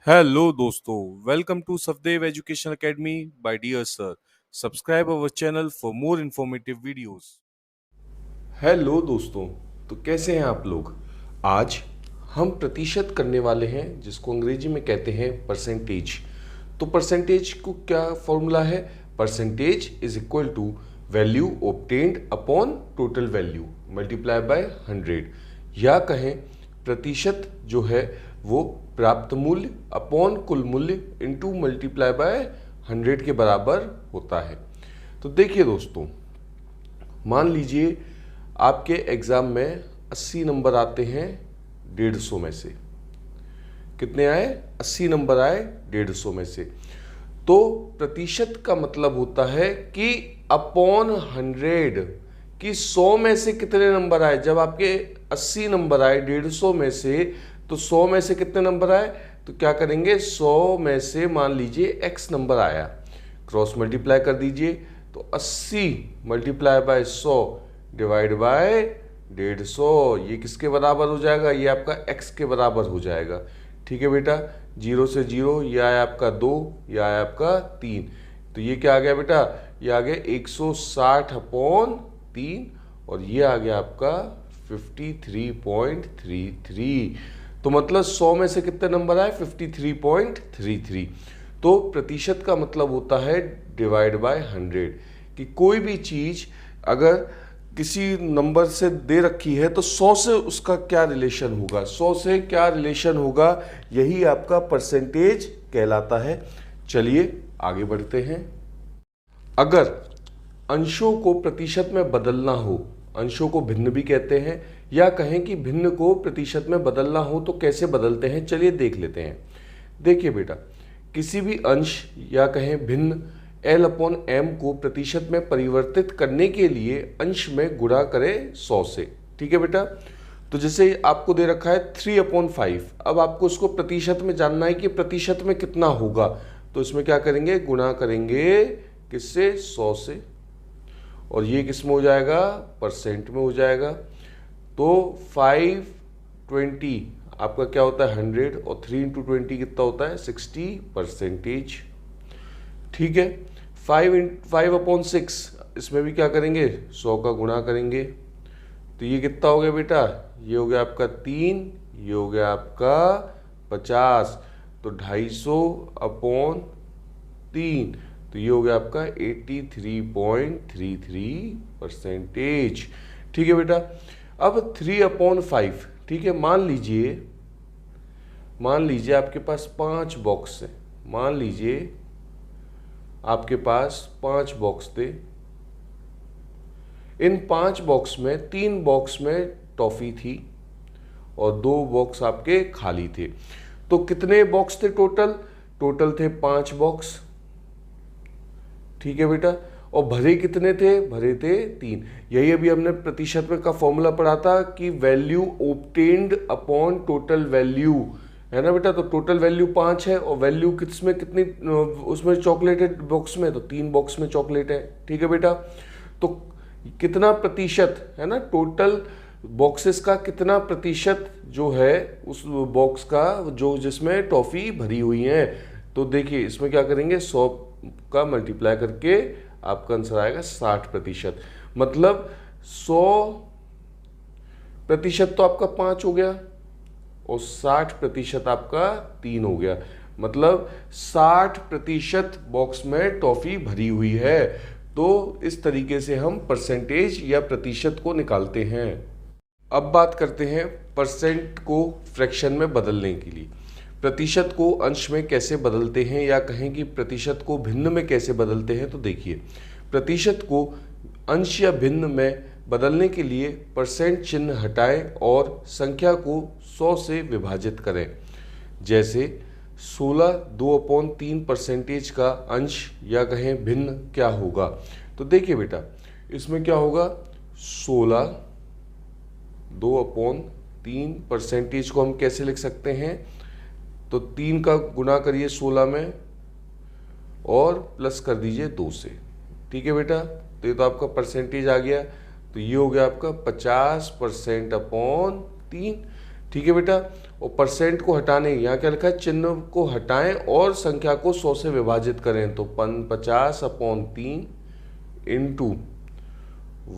Hello दोस्तों, welcome to Safdev education academy by dear sir. Subscribe our channel for more informative videos. Hello दोस्तों। तो कैसे हैं आप लोग। आज हम प्रतिशत करने वाले हैं जिसको अंग्रेजी में कहते हैं परसेंटेज। तो परसेंटेज को क्या फॉर्मूला है। Percentage is equal to value obtained upon total value multiply by 100, या कहें प्रतिशत जो है वो प्राप्त मूल्य अपॉन कुल मूल्य इनटू मल्टीप्लाई बाय 100 के बराबर होता है। तो देखिए दोस्तों, मान लीजिए आपके एग्ज़ाम में 80 नंबर आते हैं 150 में से। कितने आए? 80 नंबर आए 150 में से। तो प्रतिशत का मतलब होता है कि अपॉन 100 कि 100 में से कितने नंबर आए। जब आपके 80 नंबर आए 150 में से, तो 100 में से कितने नंबर आए, तो क्या करेंगे 100 में से मान लीजिए x नंबर आया, क्रॉस मल्टीप्लाई कर दीजिए। तो 80 मल्टीप्लाई बाय 100 डिवाइड बाय 150, ये किसके बराबर हो जाएगा? ये आपका x के बराबर हो जाएगा। ठीक है बेटा, 0 से 0, ये आया आपका 2, ये आया आपका 3। तो ये क्या आ गया बेटा? ये आ गया 160 अपॉन 3, और ये आ गया आपका 53.33। तो मतलब 100 में से कितने नंबर आए? 53.33। तो प्रतिशत का मतलब होता है डिवाइड बाय 100, कि कोई भी चीज़ अगर किसी नंबर से दे रखी है तो 100 से उसका क्या रिलेशन होगा, 100 से क्या रिलेशन होगा, यही आपका परसेंटेज कहलाता है। चलिए आगे बढ़ते हैं। अगर अंशों को प्रतिशत में बदलना हो, अंशों को भिन्न भी कहते हैं, या कहें कि भिन्न को प्रतिशत में बदलना हो तो कैसे बदलते हैं, चलिए देख लेते हैं। देखिए बेटा, किसी भी अंश या कहें भिन्न L अपॉन M को प्रतिशत में परिवर्तित करने के लिए अंश में गुणा करें 100 से। ठीक है बेटा, तो जैसे आपको दे रखा है 3/5, अब आपको उसको प्रतिशत में जानना है कि प्रतिशत में कितना होगा। तो इसमें क्या करेंगे? गुणा करेंगे किससे? 100 से, और ये किस में हो जाएगा? परसेंट में हो जाएगा। तो 520 आपका क्या होता है? 100, और 3 × 20 कितना होता है? 60%। ठीक है, 5/6, इसमें भी क्या करेंगे? 100 का गुणा करेंगे। तो ये कितना हो गया बेटा? ये हो गया आपका 3, ये हो गया आपका 50, तो 250/3, तो ये हो गया आपका 83.33%। ठीक है बेटा, अब 3/5, ठीक है, मान लीजिए आपके पास 5 बॉक्स है। मान लीजिए आपके पास 5 बॉक्स थे। इन 5 बॉक्स में 3 बॉक्स में टॉफी थी और 2 बॉक्स आपके खाली थे। तो कितने बॉक्स थे टोटल? टोटल थे 5 बॉक्स। ठीक है बेटा, और भरे कितने थे? भरे थे 3। यही अभी हमने प्रतिशत में का फॉर्मूला पढ़ा था कि value obtained upon total value, है ना बेटा। तो टोटल वैल्यू 5 है, और वैल्यू किसमें कितनी? उसमें चॉकलेट है बॉक्स में, तो 3 बॉक्स में चॉकलेट है। ठीक है बेटा, तो कितना प्रतिशत है ना, टोटल बॉक्सेस का कितना प्रतिशत जो है उस बॉक्स का जो जिसमें टॉफी भरी हुई है। तो देखिए इसमें क्या करेंगे? 100 का मल्टीप्लाई करके आपका आंसर आएगा 60%। मतलब 100% तो आपका 5 हो गया, और 60% आपका 3 हो गया। मतलब 60% बॉक्स में टॉफी भरी हुई है। तो इस तरीके से हम परसेंटेज या प्रतिशत को निकालते हैं। अब बात करते हैं परसेंट को फ्रैक्शन में बदलने के लिए। प्रतिशत को अंश में कैसे बदलते हैं, या कहें कि प्रतिशत को भिन्न में कैसे बदलते हैं। तो देखिए, प्रतिशत को अंश या भिन्न में बदलने के लिए परसेंट चिन्ह हटाएं और संख्या को 100 से विभाजित करें। जैसे 16 2/3% का अंश या कहें भिन्न क्या होगा। तो देखिए बेटा, इसमें क्या होगा? 16 2/3% को हम कैसे लिख सकते हैं? तो 3 का गुना करिए 16 में और प्लस कर दीजिए 2 से। ठीक है बेटा, तो ये तो आपका परसेंटेज आ गया। तो ये हो गया आपका 50% अपॉन 3। ठीक है बेटा, और परसेंट को हटाने, यहाँ क्या लिखा है, चिन्ह को हटाएं और संख्या को 100 से विभाजित करें, तो 50/3 इंटू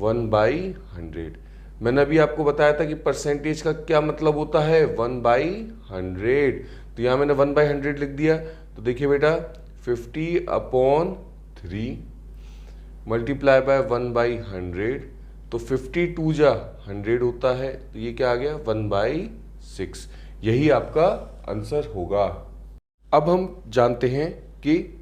1/100। मैंने अभी आपको बताया था कि परसेंटेज का क्या मतलब होता है, 1/100। तो यहाँ मैंने 1/100 लिख दिया। तो देखिए बेटा 50/3 मल्टीप्लाई बाय 1/100, तो 52 जा 100 होता है, तो ये क्या आ गया 1/6। यही आपका आंसर होगा। अब हम जानते हैं कि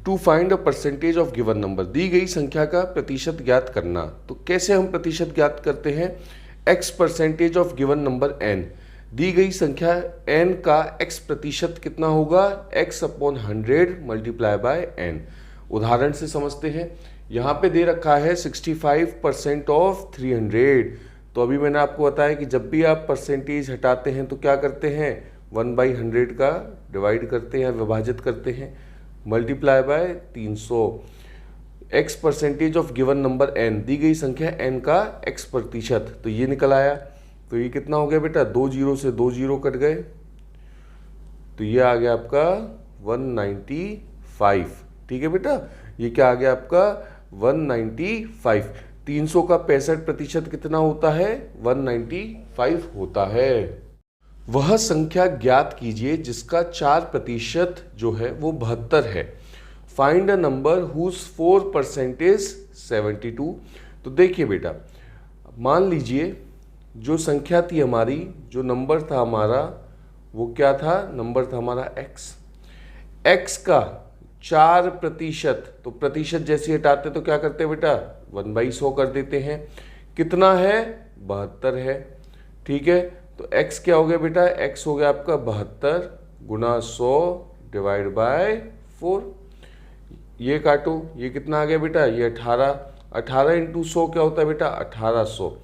to find a percentage of given number, दी गई संख्या का प्रतिशत ज्ञात करना। तो कैसे हम प्रतिशत ज्ञात करते हैं, x percentage of given number n, दी गई संख्या n का x प्रतिशत कितना होगा, x/100 मल्टीप्लाई बाय n। उदाहरण से समझते हैं, यहाँ पे दे रखा है 65% ऑफ 300। तो अभी मैंने आपको बताया कि जब भी आप परसेंटेज हटाते हैं तो क्या करते हैं, 1/100 का डिवाइड करते हैं, विभाजित करते हैं, multiply by 300। x percentage of given number n, दी गई संख्या n का x प्रतिशत, तो ये निकल आया। तो ये कितना हो गया बेटा, 2 जीरो से 2 जीरो कट गए, तो ये आ गया आपका 195। ठीक है बेटा, ये क्या आ गया आपका 195। 300 का 65% कितना होता है, 195 होता है। वह संख्या ज्ञात कीजिए जिसका 4% जो है वो 72 है। Find a number whose 4% is 72। तो देखिए बेटा, मान लीजिए जो संख्या थी हमारी, जो नंबर था हमारा, वो क्या था, नंबर था हमारा x का 4%। तो प्रतिशत जैसे हटाते तो क्या करते हैं बेटा, 1/100 कर देते हैं। कितना है, 72 है। ठीक है, तो x क्या हो गया बेटा, x हो गया आपका 72 गुना 100 डिवाइड बाय 4। ये काटो, ये कितना आ गया बेटा, ये 18। 18 इंटू 100 क्या होता है बेटा, 1800।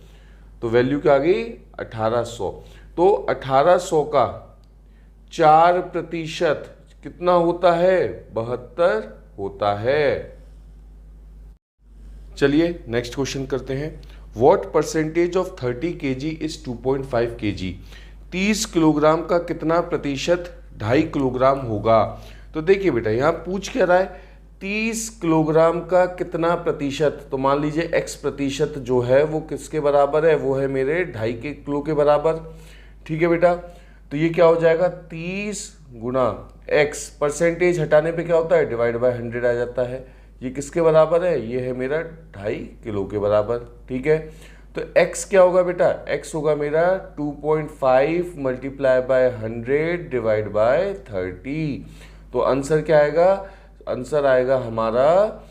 तो वैल्यू क्या आ गई, 1800। तो 1800 का 4% कितना होता है, 72 होता है। चलिए नेक्स्ट क्वेश्चन करते हैं। What percentage of 30 kg is 2.5 kg। 30 kilogram का कितना प्रतिशत 2.5 किलोग्राम होगा। तो देखिए बेटा, यहाँ पूछ क्या रहा है, 30 किलोग्राम का कितना प्रतिशत। तो मान लीजिए x प्रतिशत जो है वो किसके बराबर है, वो है मेरे 2.5 किलो के बराबर। ठीक है बेटा, तो ये क्या हो जाएगा, 30 गुना x, परसेंटेज हटाने पे क्या होता है, डिवाइड बाय 100 आ जाता है। ये किसके बराबर है, ये है मेरा 2.5 किलो के बराबर। ठीक है, तो x क्या होगा बेटा, x होगा मेरा 2.5 मल्टीप्लाई बाय 100 डिवाइड बाय 30। तो आंसर क्या आएगा, आंसर आएगा हमारा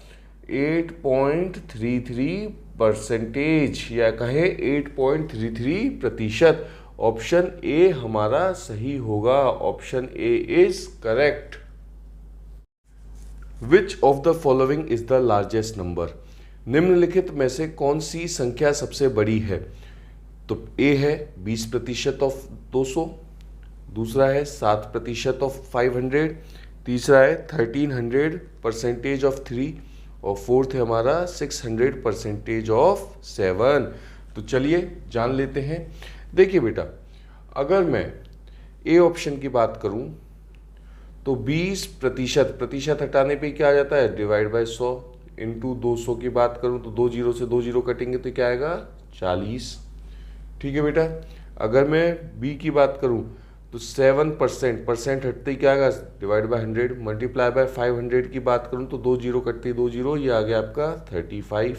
8.33%, या कहे 8.33%। ऑप्शन ए हमारा सही होगा, option A is correct. Which of the following is the largest number. निम्नलिखित में से कौन सी संख्या सबसे बड़ी है। तो ए है 20% ऑफ 200, दूसरा है 7% ऑफ 500, तीसरा है 1300% ऑफ 3, और फोर्थ है हमारा 600% ऑफ 7। तो चलिए जान लेते हैं। देखिए बेटा, अगर मैं ए ऑप्शन की बात करूं तो 20% हटाने पे क्या आ जाता है, डिवाइड बाय 100 इंटू 200 की बात करूं तो 2 जीरो से 2 जीरो कटेंगे तो क्या आएगा, 40। ठीक है बेटा, अगर मैं बी की बात करूं तो 7% हटते ही क्या आएगा, डिवाइड बाय 100 मल्टीप्लाई बाय 500 की बात करूं तो 2 जीरो कटते 2 जीरो, ये आ गया आपका 35।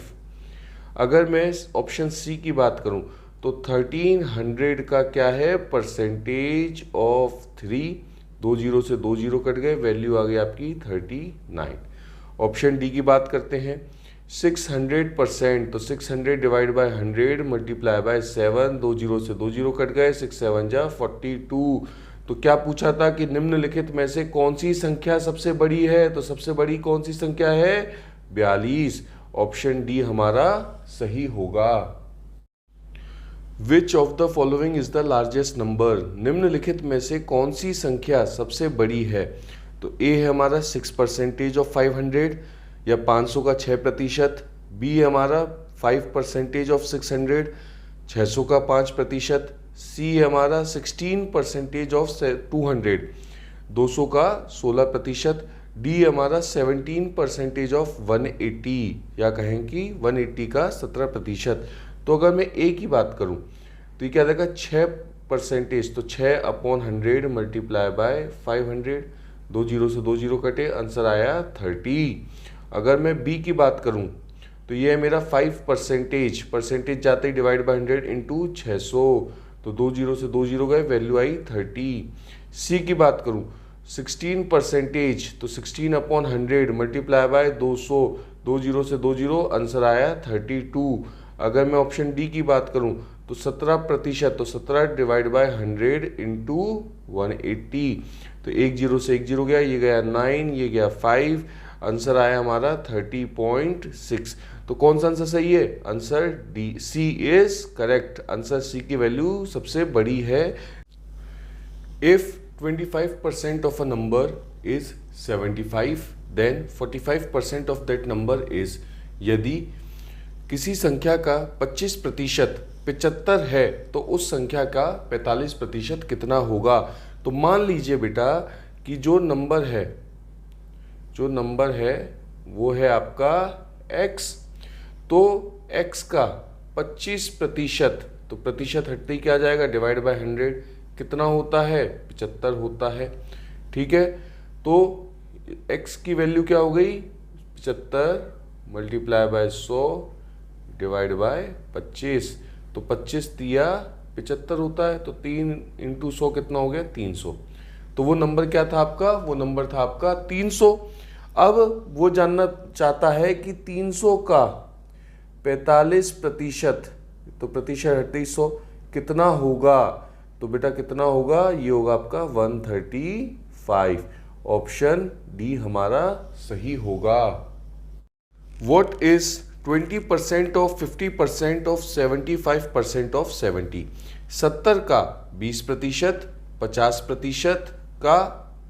अगर मैं ऑप्शन सी की बात करूं तो 1300 का क्या है, परसेंटेज ऑफ 3, 2 जीरो से 2 जीरो कट गए, वैल्यू आ गई आपकी 39। ऑप्शन डी की बात करते हैं, 600%, तो 600 divide by 100 multiply by 7, 2 zero से 2 जीरो कट गए, 6 7 जा 42। तो क्या पूछा था कि निम्नलिखित में से कौन सी संख्या सबसे बड़ी है। तो सबसे बड़ी कौन सी संख्या है, 42। ऑप्शन डी हमारा सही होगा। Which of the following is the largest number. निम्नलिखित में से कौन सी संख्या सबसे बड़ी है। तो ए है हमारा 6% ऑफ 500, या 500 का 6%। बी है हमारा 5% ऑफ 600, 600 का 5%। सी है हमारा 16% ऑफ 200, 200 का 16%। डी हमारा 17% ऑफ 180, या कहें कि 180 का 17%। तो अगर मैं ए की बात करूं तो ये क्या रहेगा 6%, तो 6/100 मल्टीप्लाई बाय 500, 2 जीरो से 2 जीरो कटे, आंसर आया 30। अगर मैं बी की बात करूं तो ये है मेरा 5%, परसेंटेज जाते ही डिवाइड बाय 100 इंटू 600, तो 2 जीरो से 2 जीरो गए, वैल्यू आई 30। सी की बात करूं 16%, तो 16/100 मल्टीप्लाई बाय 200, 2 जीरो से 2 जीरो, आंसर आया 32। अगर मैं ऑप्शन डी की बात करूं तो 17%, तो 17 डिवाइड बाय 100 इंटू 180, तो 1 जीरो से 1 जीरो गया, ये गया 9, ये गया 5, आंसर आया हमारा 30.6। तो कौन सा आंसर सही है? Answer D, C is correct. Answer C की वैल्यू सबसे बड़ी है। If 25% of a number is 75, then 45% of that number is, यदि किसी संख्या का 25% 75 है तो उस संख्या का 45% कितना होगा? तो मान लीजिए बेटा कि जो नंबर है वो है आपका x, तो x का 25%, तो प्रतिशत हटते ही क्या आ जाएगा, डिवाइड बाय 100, कितना होता है? 75 होता है। ठीक है, तो x की वैल्यू क्या हो गई? 75 मल्टीप्लाई बाय 100 डिवाइड बाय 25, तो 25 दिया 75 होता है, तो 3 इंटू 100 कितना हो गया? 300। तो वो नंबर क्या था आपका? वो नंबर था आपका 300। अब वो जानना चाहता है कि 300 का 45%, तो प्रतिशत हटते ही 100 कितना होगा? तो बेटा कितना होगा? ये होगा आपका 135। ऑप्शन डी हमारा सही होगा। What is 20% of 50% of 75% of 70? 70 का 20%, 50% का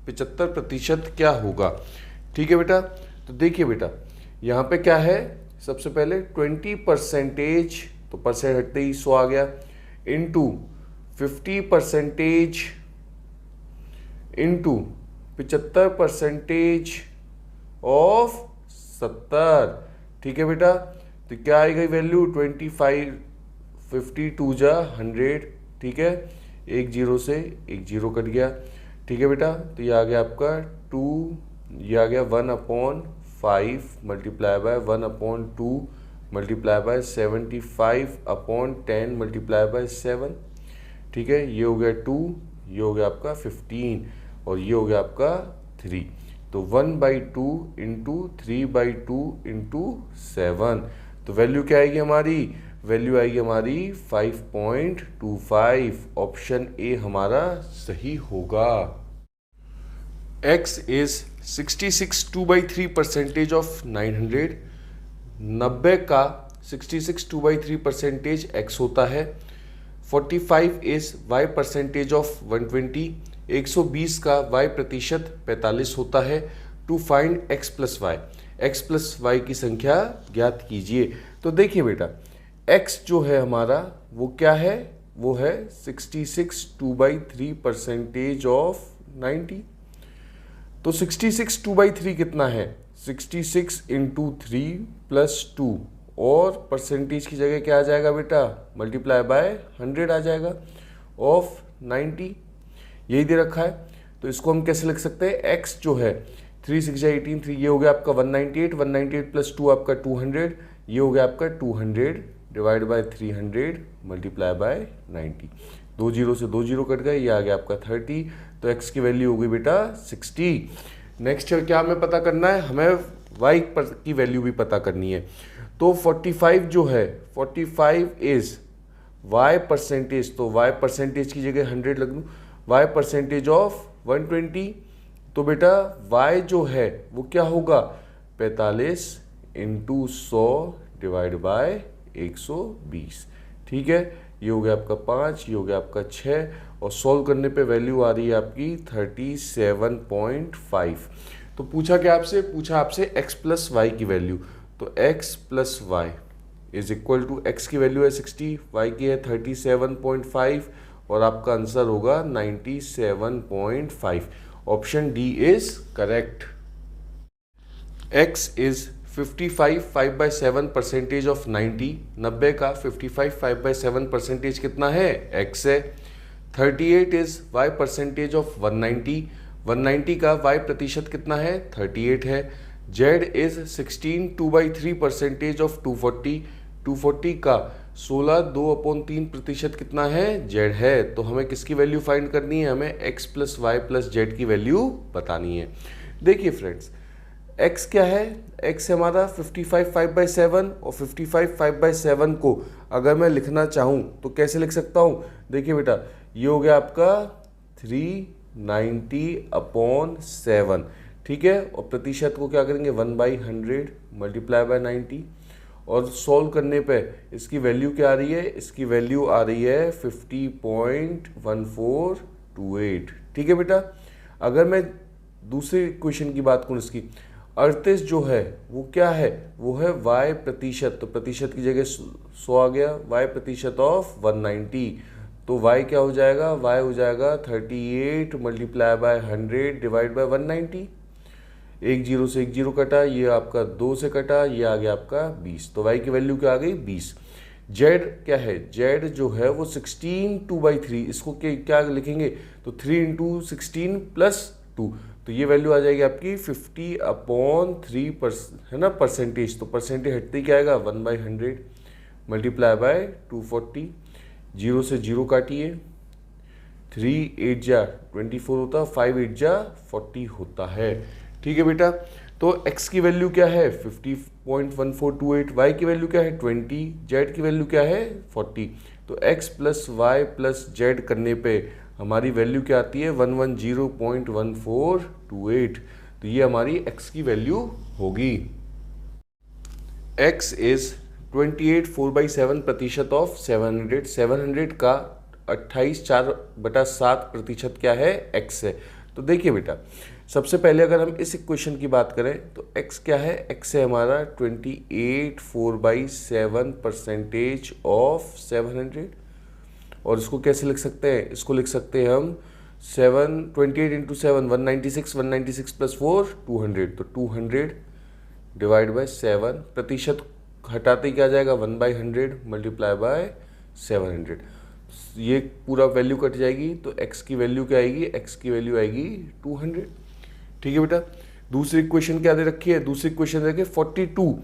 75% क्या होगा? ठीक है बेटा, तो देखिए बेटा यहाँ पे क्या है, सबसे पहले 20%, तो परसेंट हटते ही 100 आ गया, इंटू 50% इंटू 75% ऑफ 70। ठीक है बेटा, तो क्या आएगी वैल्यू? 25, 50 2 जा 100। ठीक है, 1 जीरो से 1 जीरो कट गया। ठीक है बेटा, तो ये आ गया आपका 2, ये आ गया 1/5 multiply by 1/2 multiply by 75/10 multiply by 7। ठीक है, ये हो गया 2, ये हो गया आपका 15, और ये हो गया आपका 3। तो 1/2 इंटू 3/2 इंटू 7, तो वैल्यू क्या आएगी हमारी? वैल्यू आएगी हमारी 5.25। ऑप्शन ए हमारा सही होगा। x is 66 2/3% of 900। 90 का 66 2/3% x होता है। 45 इज y% ऑफ 120। 120 का y% 45 होता है। To find x plus Y, x plus Y की संख्या ज्ञात कीजिए। तो देखिए बेटा x जो है हमारा वो क्या है? वो है 66 2/3% ऑफ 90। तो 66 2/3 कितना है? 66 इंटू 3 प्लस 2, और परसेंटेज की जगह क्या आ जाएगा बेटा? मल्टीप्लाई बाय 100 आ जाएगा ऑफ 90, यही दे रखा है। तो इसको हम कैसे लिख सकते हैं? x जो है 3 6 18, 3, ये हो गया आपका 198, 198 प्लस 2 आपका 200, ये हो गया आपका 200 divide by 300 multiply by 90। 2 zero से 2 जीरो कट गए, ये आ गया आपका 30। तो x की वैल्यू हो गई बेटा 60। नेक्स्ट क्या हमें पता करना है? हमें y की वैल्यू भी पता करनी है। तो 45 जो है, 45 इज y%, तो y% की जगह 100 लग लूँ, y% ऑफ 120। तो बेटा y जो है वो क्या होगा? 45 इंटू 100 डिवाइड बाय 120। ठीक है, ये हो गया आपका 5, ये हो गया आपका 6, और सॉल्व करने पे वैल्यू आ रही है आपकी 37.5। तो पूछा क्या आपसे? पूछा आपसे x प्लस वाई की वैल्यू। तो x plus Y is equal to, x की वैल्यू है 60, y की है 37.5, और आपका आंसर होगा 97.5। Option D is correct. x is 55 5/7 percentage of 90। 90 का 55 5/7 परसेंटेज कितना है? x है। 38 इज y परसेंटेज ऑफ 190। 190 का y प्रतिशत कितना है? 38 है। z is 16 2/3 percentage of 240। 240 का 16 2/3 प्रतिशत कितना है? z है। तो हमें किसकी वैल्यू फाइंड करनी है? हमें x plus Y plus Z की वैल्यू बतानी है। देखिए फ्रेंड्स, x क्या है? x है हमारा 55 5/7 और 55 5/7 को अगर मैं लिखना चाहूँ तो कैसे लिख सकता हूँ? देखिए बेटा, ये हो गया आपका 390/7, ठीक है। और प्रतिशत को क्या करेंगे? 1/100 मल्टीप्लाई बाय 90 और सॉल्व करने पे इसकी वैल्यू क्या आ रही है? इसकी वैल्यू आ रही है 50.1428, ठीक है बेटा। अगर मैं दूसरे क्वेश्चन की बात करूँ, इसकी 38 जो है वो क्या है? वो है y प्रतिशत, तो प्रतिशत की जगह 100 आ गया, y प्रतिशत ऑफ 190, तो y क्या हो जाएगा? y हो जाएगा 38 मल्टीप्लाई बाय 100 डिवाइड बाय 190। एक जीरो से एक जीरो कटा, ये आपका 2 से कटा, ये आ गया आपका 20, तो y की वैल्यू क्या आ गई? 20। z क्या है? z जो है वो 16 2/3, इसको क्या लिखेंगे? तो 3 × 16 + 2, तो ये वैल्यू आ जाएगी आपकी 50/3 है ना, परसेंटेज। तो परसेंटेज हटते क्या आएगा? 1/100 मल्टीप्लाई बाय 240। जीरो से जीरो काटिए, 3 8 जा 24 होता, 5 8 जा 40 होता है, ठीक है बेटा। तो x की वैल्यू क्या है? 50.1428, y की वैल्यू क्या है? 20, z की वैल्यू क्या है? 40। तो x plus Y plus Z करने पे हमारी वैल्यू क्या आती है? 110.1428, तो ये हमारी x की वैल्यू होगी। x इज 28 4/7 प्रतिशत ऑफ 700। 700 का 28 4/7 प्रतिशत क्या है? x है। तो देखिए बेटा, सबसे पहले अगर हम इस इक्वेशन की बात करें तो x क्या है? x है हमारा 28 4/7 परसेंटेज ऑफ 700, और इसको कैसे लिख सकते हैं? इसको लिख सकते हैं हम 28 × 7 196, 196 + 4 200, तो 200 डिवाइड बाय 7, प्रतिशत हटाते क्या जाएगा? 1/100 मल्टीप्लाई बाय 700, ये पूरा वैल्यू कट जाएगी, तो x की वैल्यू क्या आएगी? x की वैल्यू आएगी 200, ठीक है बेटा। दूसरी इक्वेशन क्या दे रखी है? दूसरी इक्वेशन देखिए 42।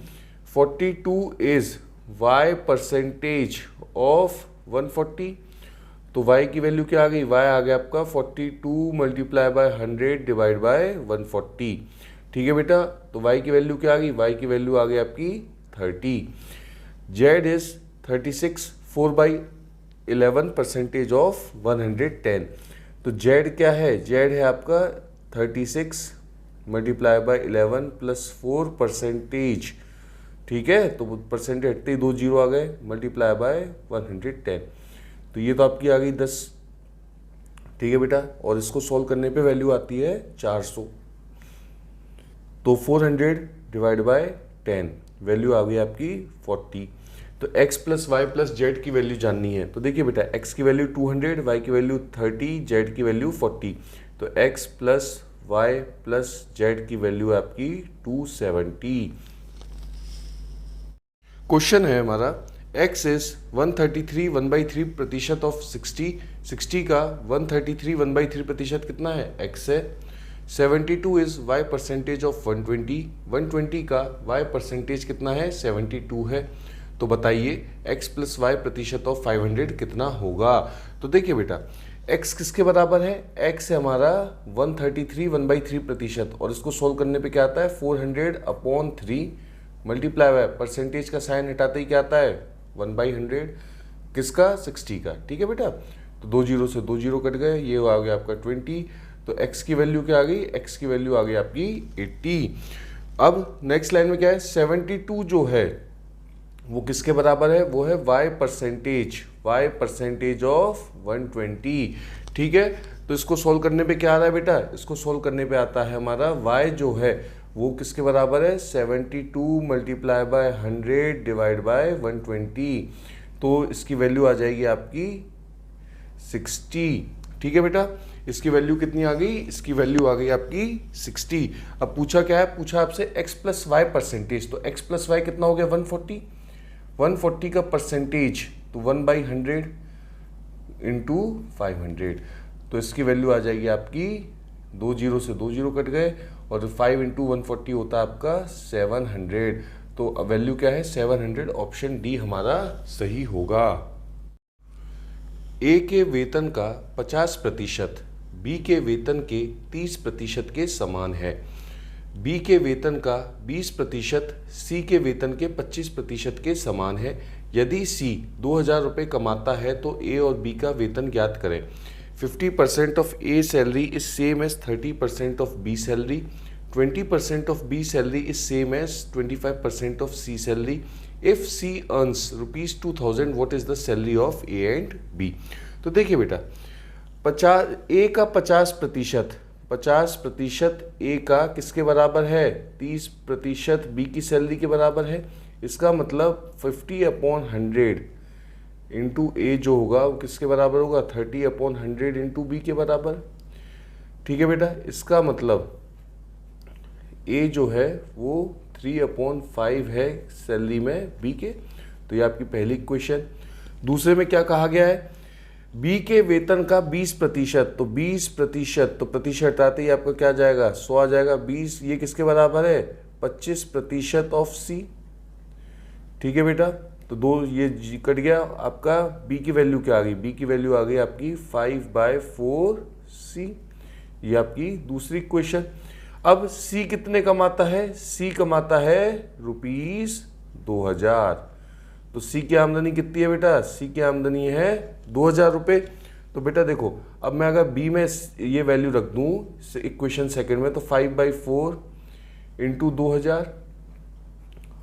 42 इज y परसेंटेज ऑफ 140, तो y की वैल्यू क्या आ गई? y आ गया आपका 42 मल्टीप्लाई बाय 100 डिवाइड बाय 140, ठीक है बेटा। तो y की वैल्यू क्या आ गई? y की वैल्यू आ गई आपकी 30। z इज 36 4/11 परसेंटेज ऑफ 110, तो z क्या है? z है आपका 36 मल्टीप्लाई बाय 11 + 4 परसेंटेज, ठीक है। तो परसेंटेज हटते ही 2 जीरो आ गए, मल्टीप्लाई बाय 110, तो ये तो आपकी आ गई 10, ठीक है बेटा। और इसको सॉल्व करने पे वैल्यू आती है 400, तो 400 डिवाइड बाय 10, वैल्यू आ गई आपकी 40। तो x plus Y plus Z की वैल्यू जाननी है, तो देखिए बेटा, x की वैल्यू 200, y की वैल्यू 30, z की वैल्यू 40, तो x plus Y plus Z की वैल्यू है आपकी 270। क्वेश्चन है हमारा x इज 133 1/3 प्रतिशत ऑफ 60। 60 का 133 1/3 प्रतिशत कितना है? x है। 72 इज y परसेंटेज ऑफ 120। 120 का y परसेंटेज कितना है? 72 है। तो बताइए x प्लस वाई प्रतिशत ऑफ 500 कितना होगा? तो देखिए बेटा, x किसके बराबर है? x है हमारा 133 1/3 प्रतिशत, और इसको सोल्व करने पे क्या आता है? 400/3 मल्टीप्लाई बाय परसेंटेज का साइन हटाते ही क्या आता है? 1/100, किसका? 60 का, ठीक है बेटा। तो 2 जीरो से 2 जीरो कट गए, ये आ गया आपका 20, तो x की वैल्यू क्या आ गई? x की वैल्यू आ गई आपकी 80। अब नेक्स्ट लाइन में क्या है? 72 जो है वो किसके बराबर है? वो है y परसेंटेज ऑफ 120, ठीक है। तो इसको सोल्व करने पे क्या आ रहा है बेटा? इसको सोल्व करने पे आता है हमारा y जो है वो किसके बराबर है? 72 मल्टीप्लाई बाय 100 डिवाइड बाय 120, तो इसकी वैल्यू आ जाएगी आपकी 60। ठीक है बेटा, इसकी वैल्यू कितनी आ गई, इसकी वैल्यू आ गई आपकी 60। अब पूछा क्या है, पूछा आपसे x प्लस वाई परसेंटेज, तो x प्लस वाई कितना हो गया 140। 140 का परसेंटेज तो 1/100 इंटू 500, तो इसकी वैल्यू आ जाएगी आपकी, 2 जीरो से 2 जीरो कट गए, और 5 इंटू 140 होता है आपका 700। तो वैल्यू क्या है 700, ऑप्शन डी हमारा सही होगा। ए के वेतन का 50% बी के वेतन के 30% के समान है। बी के वेतन का 20% सी के वेतन के 25% के समान है। यदि सी 2000 रुपये कमाता है तो ए और बी का वेतन ज्ञात करें। 50% of A salary is same as 30% of B salary. 20% of B salary is same as 25% of C salary. If C earns rupees 2000, what is the salary of A and B? तो देखिए बेटा, 50 A का 50%, 50% A का किसके बराबर है, 30% B की salary के बराबर है। इसका मतलब 50/100 इंटू A जो होगा वो किसके बराबर होगा, 30/100 इंटू B के बराबर। ठीक है बेटा, इसका मतलब ए जो है वो 3/5 है सैलरी में बी के। तो ये आपकी पहली इक्वेशन। दूसरे में क्या कहा गया है, बी के वेतन का 20%, तो 20%, तो प्रतिशत आते ही आपका क्या जाएगा 100 आ जाएगा। 20 ये किसके बराबर है, 25% ऑफ सी। ठीक है बेटा, तो 2 ये कट गया आपका। बी की वैल्यू क्या आ गई, बी की वैल्यू आ गई आपकी 5/4 सी। ये आपकी दूसरी इक्वेशन। अब सी कितने कमाता है, सी कमाता है ₹2000। तो सी की आमदनी कितनी है बेटा, सी की आमदनी है 2000 रुपये। तो बेटा देखो, अब मैं अगर बी में ये वैल्यू रख दूं इक्वेशन सेकंड में, तो 5/4 इंटू 2000,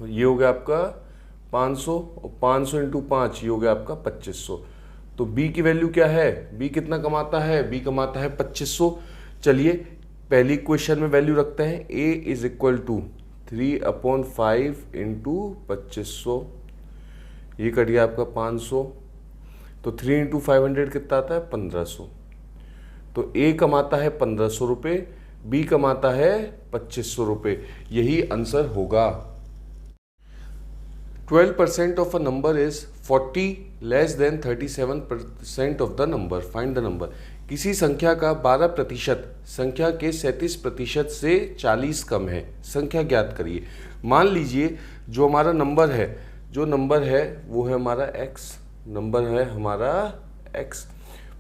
ये हो गया आपका 500, और 500 इंटू 5 ये हो गया आपका 2500। तो बी की वैल्यू क्या है, बी कितना कमाता है, बी कमाता है 2500। चलिए पहली इक्वेशन में वैल्यू रखते हैं, a is equal to 3/5 into 2500, ये कट गया आपका 500। तो 3 इंटू 500 कितना आता है 1500। तो a कमाता है 1500 रुपये, b कमाता है 2500 रुपये, यही आंसर होगा। 12% of a number is 40 less than 37% of the number, find the number. किसी संख्या का 12% संख्या के 37% से 40 कम है, संख्या ज्ञात करिए। मान लीजिए जो हमारा नंबर है, जो नंबर है वो है हमारा x, नंबर है हमारा x।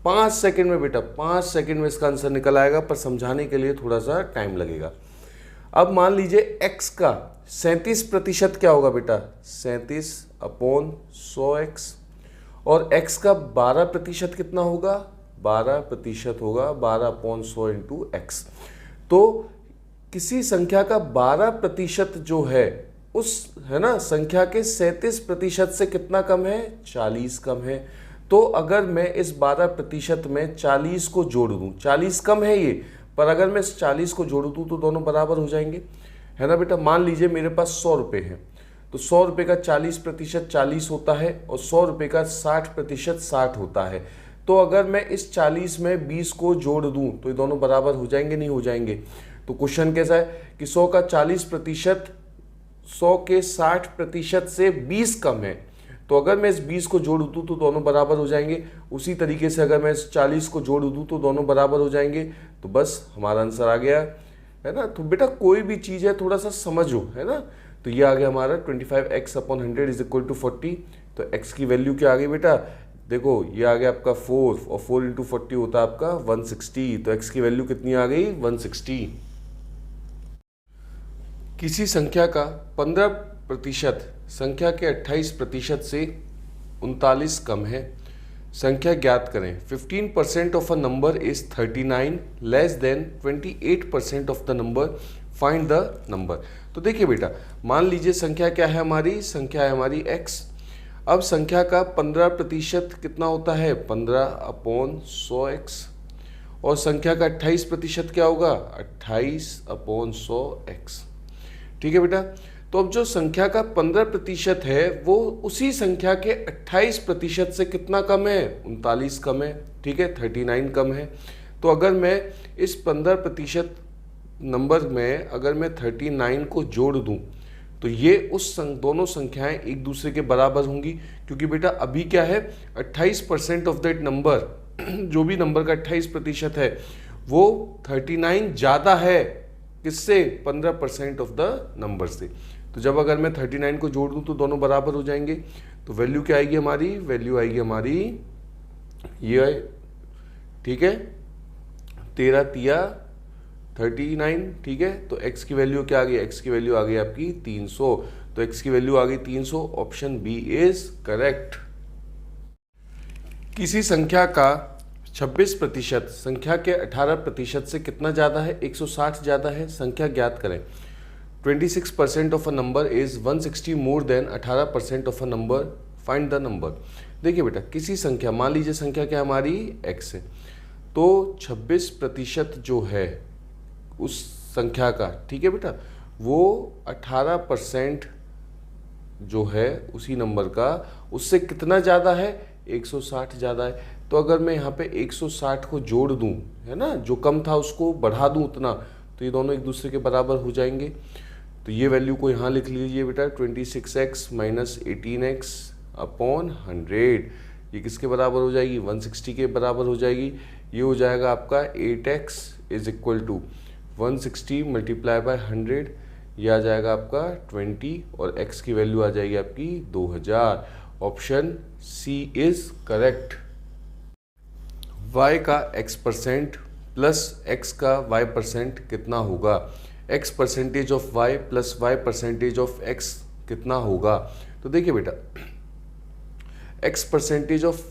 5 सेकंड में बेटा, 5 सेकंड में इसका आंसर निकल आएगा, पर समझाने के लिए थोड़ा सा टाइम लगेगा। अब मान लीजिए x का 37% क्या होगा बेटा, 37/100x, और x का 12% कितना होगा, 12% होगा 12/100 इंटू एक्स। तो किसी संख्या का 12% जो है उस है ना संख्या के 37% से कितना कम है, 40 कम है। तो अगर मैं इस 12% में 40 को जोड़ दूं, 40 कम है ये, पर अगर मैं इस 40 को जोड़ दूं तो दोनों बराबर हो जाएंगे, है ना बेटा। मान लीजिए मेरे पास 100 रुपये हैं, तो 100 रुपये का 40% 40 होता है, और 100 रुपये का 60% 60 होता है। तो अगर मैं इस 40 में 20 को जोड़ दूं तो ये दोनों बराबर हो जाएंगे, नहीं हो जाएंगे। तो क्वेश्चन कैसा है कि 100 का 40% 100 के 60% से 20 कम है, तो अगर मैं इस 20 को जोड़ दूं तो दोनों बराबर हो जाएंगे। उसी तरीके से अगर मैं इस 40 को जोड़ दूं तो दोनों बराबर हो जाएंगे। तो बस हमारा आंसर आ गया, है ना। तो बेटा कोई भी चीज़ है थोड़ा सा समझो, है ना। तो ये आ गया हमारा 25x/100 इज इक्वल टू 40। तो x की वैल्यू क्या आ गई बेटा, देखो ये आ गया आपका 4, और 4 इंटू 40 होता है आपका 160। तो x की वैल्यू कितनी आ गई, 160। किसी संख्या का 15% संख्या के 28% से 39 कम है, संख्या ज्ञात करें। 15% of a number is 39 less than 28% of the number, find the number. तो देखिए बेटा, मान लीजिए संख्या क्या है हमारी, संख्या है हमारी x। अब संख्या का 15% कितना होता है, 15/100x, और संख्या का 28% क्या होगा, 28/100x। ठीक है बेटा। तो अब जो संख्या का 15% है वो उसी संख्या के 28% से कितना कम है? 39 कम है। ठीक है, 39 कम है। तो अगर मैं इस 15% नंबर में अगर मैं 39 को जोड़ दूं तो ये दोनों संख्याएं एक दूसरे के बराबर होंगी, क्योंकि बेटा अभी क्या है, 28% ऑफ दैट नंबर जो भी नंबर का 28% है वो 39 ज़्यादा है किससे? 15% ऑफ द नंबर से। तो जब अगर मैं 39 को जोड़ दूं तो दोनों बराबर हो जाएंगे। तो वैल्यू क्या आएगी हमारी? वैल्यू आएगी हमारी ये, ठीक है, 13 तिया 39। ठीक है, तो x की वैल्यू क्या आ गई? x की वैल्यू आ गई आपकी 300। तो x की वैल्यू आ गई 300। Option B is correct. किसी संख्या का 26% संख्या के 18% से कितना ज़्यादा है? 160 ज़्यादा है। संख्या ज्ञात करें। 26% of a number is 160 more than 18% of a number, find the number. देखिए बेटा, किसी संख्या, मान लीजिए संख्या क्या हमारी x है, तो 26% जो है उस संख्या का, ठीक है बेटा, वो 18% जो है उसी नंबर का, उससे कितना ज़्यादा है? 160 ज़्यादा है। तो अगर मैं यहाँ पे 160 को जोड़ दूँ, है ना, जो कम था उसको बढ़ा दूँ उतना, तो ये दोनों एक दूसरे के बराबर हो जाएंगे। तो ये वैल्यू को यहाँ लिख लीजिए बेटा, 26x माइनस 18x अपॉन 100। ये किसके बराबर हो जाएगी? 160 के बराबर हो जाएगी। ये हो जाएगा आपका 8x is equal to 160 multiply by 100। ये आ जाएगा आपका 20 और x की वैल्यू आ जाएगी आपकी 2000। Option C is correct. y का x% प्लस x का y% कितना होगा? x percentage of y plus y percentage of x कितना होगा? तो देखिए बेटा, x परसेंटेज ऑफ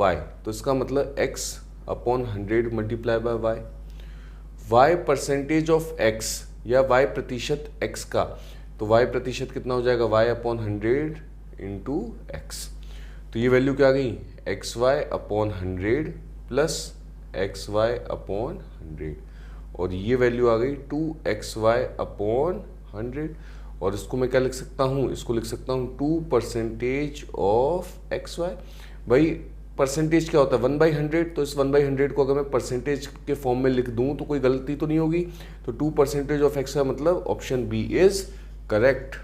y, तो इसका मतलब x upon 100 multiply by y percentage of x या y प्रतिशत x का, तो y प्रतिशत कितना हो जाएगा? y upon 100 into x. तो ये वैल्यू क्या आ गई? xy upon 100 plus xy upon 100, और ये वैल्यू आ गई 2xy अपॉन 100। और इसको मैं क्या लिख सकता हूँ? इसको लिख सकता हूँ 2% ऑफ xy। भाई परसेंटेज क्या होता है? 1/100। तो इस 1/100 को अगर मैं परसेंटेज के फॉर्म में लिख दूं तो कोई गलती तो नहीं होगी। तो 2% ऑफ x का मतलब option B is correct.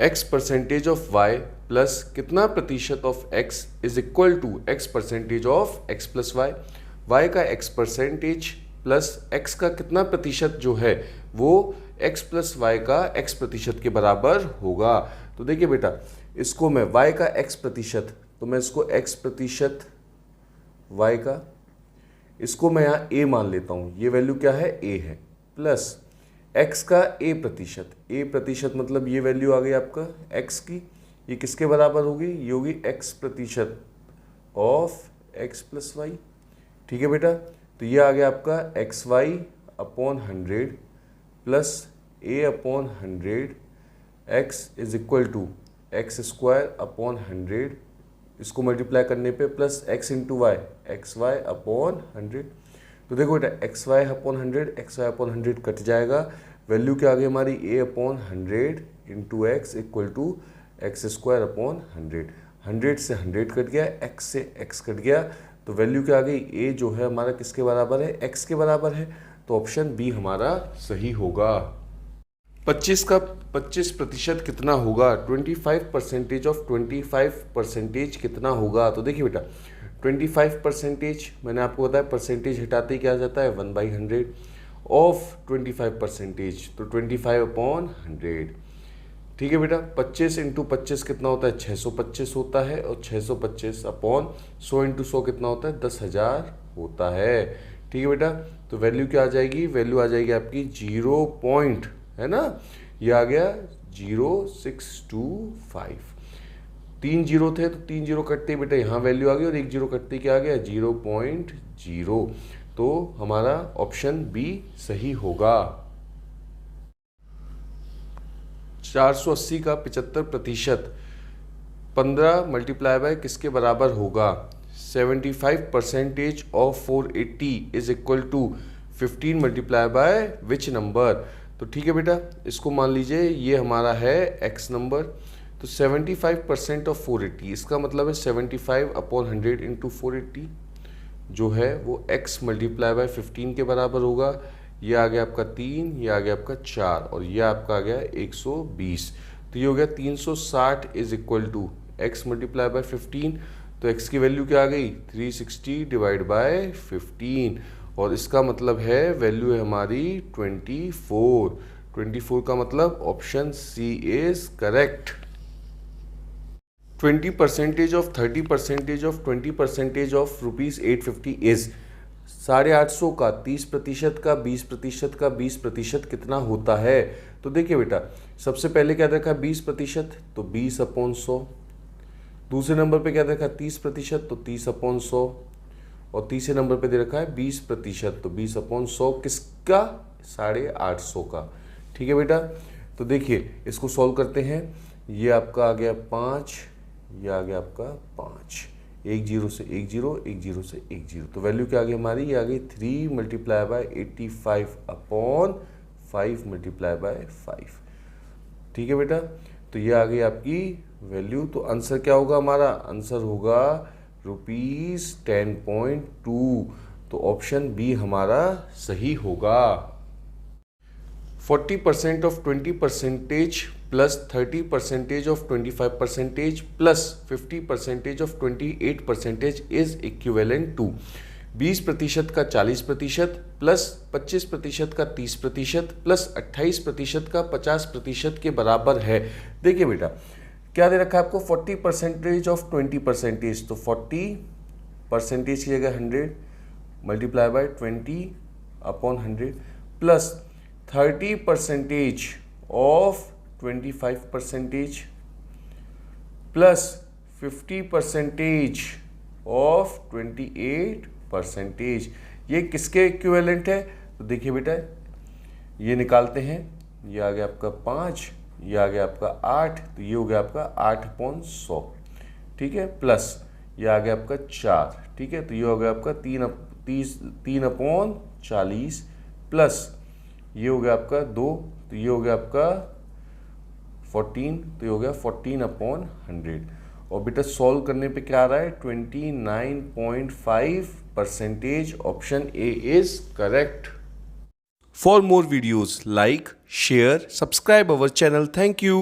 x percentage of y plus कितना प्रतिशत of x is equal to x percentage of x plus y। y का x परसेंटेज प्लस x का कितना प्रतिशत जो है वो x प्लस y का x प्रतिशत के बराबर होगा। तो देखिए बेटा, इसको मैं y का x प्रतिशत, तो मैं इसको x प्रतिशत y का, इसको मैं यहाँ a मान लेता हूँ, ये वैल्यू क्या है? a है, प्लस x का a प्रतिशत मतलब ये वैल्यू आ गई आपका x की, ये किसके बराबर होगी? ये होगी x प्रतिशत ऑफ x प्लस वाई। ठीक है बेटा, तो ये आ गया आपका xy upon 100 plus a upon 100 x is equal to x square upon 100, इसको मल्टीप्लाई करने पे plus x into y, x y upon 100। तो देखो बेटा, एक्स वाई अपॉन 100 कट जाएगा, वैल्यू क्या आ गई हमारी? a upon 100 into x equal to x square upon 100 से 100 कट गया, x से x कट गया, तो वैल्यू क्या आ गई? a जो है हमारा किसके बराबर है? x के बराबर है। तो ऑप्शन बी हमारा सही होगा। 25 का 25% कितना होगा? 25% ऑफ 25% कितना होगा? तो देखिए बेटा, 25% मैंने आपको बताया परसेंटेज हटाते ही क्या आ जाता है? 1/100 ऑफ 25%, तो 25 अपॉन 100। ठीक है बेटा, 25 इंटू 25 कितना होता है? 625 होता है, और 625 अपॉन 100 इंटू 100 कितना होता है? 10,000 होता है। ठीक है बेटा, तो वैल्यू क्या आ जाएगी? वैल्यू आ जाएगी आपकी 0 पॉइंट, है ना, ये आ गया 0625। 3 जीरो थे तो 3 जीरो कटते बेटा यहाँ वैल्यू आ गई, और 1 जीरो कटते क्या आ गया? 0.0। तो हमारा ऑप्शन बी सही होगा। 480 का 75% 15 मल्टीप्लाई बाय किसके बराबर होगा? 75% of 480 is equal to 15 multiply by which number? तो ठीक है बेटा, इसको मान लीजिए ये हमारा है x नंबर। तो 75% ऑफ 480, इसका मतलब है 75/100 इंटू 480 जो है वो x मल्टीप्लाई बाय 15 के बराबर होगा। ये आ गया आपका 3, ये आ गया आपका 4 और ये आपका आ गया 120। तो ये हो गया 360 is equal to x multiply by 15। तो x की वैल्यू क्या आ गई 360 डिवाइड बाय 15 और इसका मतलब है वैल्यू है हमारी 24 का मतलब option C is correct. 20% of 30% of 20% of ₹850 is 850 का 30% का 20% का 20% कितना होता है। तो देखिए बेटा, सबसे पहले क्या देखा 20%, तो 20/100। दूसरे नंबर पे क्या देखा 30%, तो 30/100 और तीसरे नंबर पे दे रखा है 20%, तो 20/100 किसका 850 का। ठीक है बेटा, तो देखिए इसको सॉल्व करते हैं। ये आपका आ गया 5, ये आ गया आपका 5, 1 0 से 1 0, 1 0 से 1 0। तो वैल्यू क्या आ गई हमारी, ये आ गई 3 मल्टीप्लाई बाय 85/5 मल्टीप्लाई बाय 5। ठीक है बेटा, तो ये आ गई आपकी वैल्यू। तो आंसर क्या होगा हमारा, आंसर होगा ₹10.2। तो ऑप्शन बी हमारा सही होगा। 40% of 20% plus 30% of 25% plus 50% of 28% is equivalent to 20% का 40% प्लस 25% का 30% प्लस 28% का 50% के बराबर है। देखिए बेटा, क्या दे रखा है आपको 40% ऑफ 20%, तो 40% की जगह 100 multiply by 20/100 plus 30% of 25% plus 50% of 28%। ये किसके इक्विवेलेंट है, तो देखिए बेटा ये निकालते हैं। ये आ गया आपका 5, ये आ गया आपका 8, तो ये हो गया आपका 8/100। ठीक है, प्लस ये आ गया आपका 4। ठीक है, तो ये हो गया आपका 3/40 प्लस ये हो गया आपका 2, तो ये हो गया आपका 14, तो ये हो गया 14/100। और बेटा सॉल्व करने पे क्या आ रहा है 29.5%। Option A is correct. For more videos, like, share, subscribe our channel. Thank you.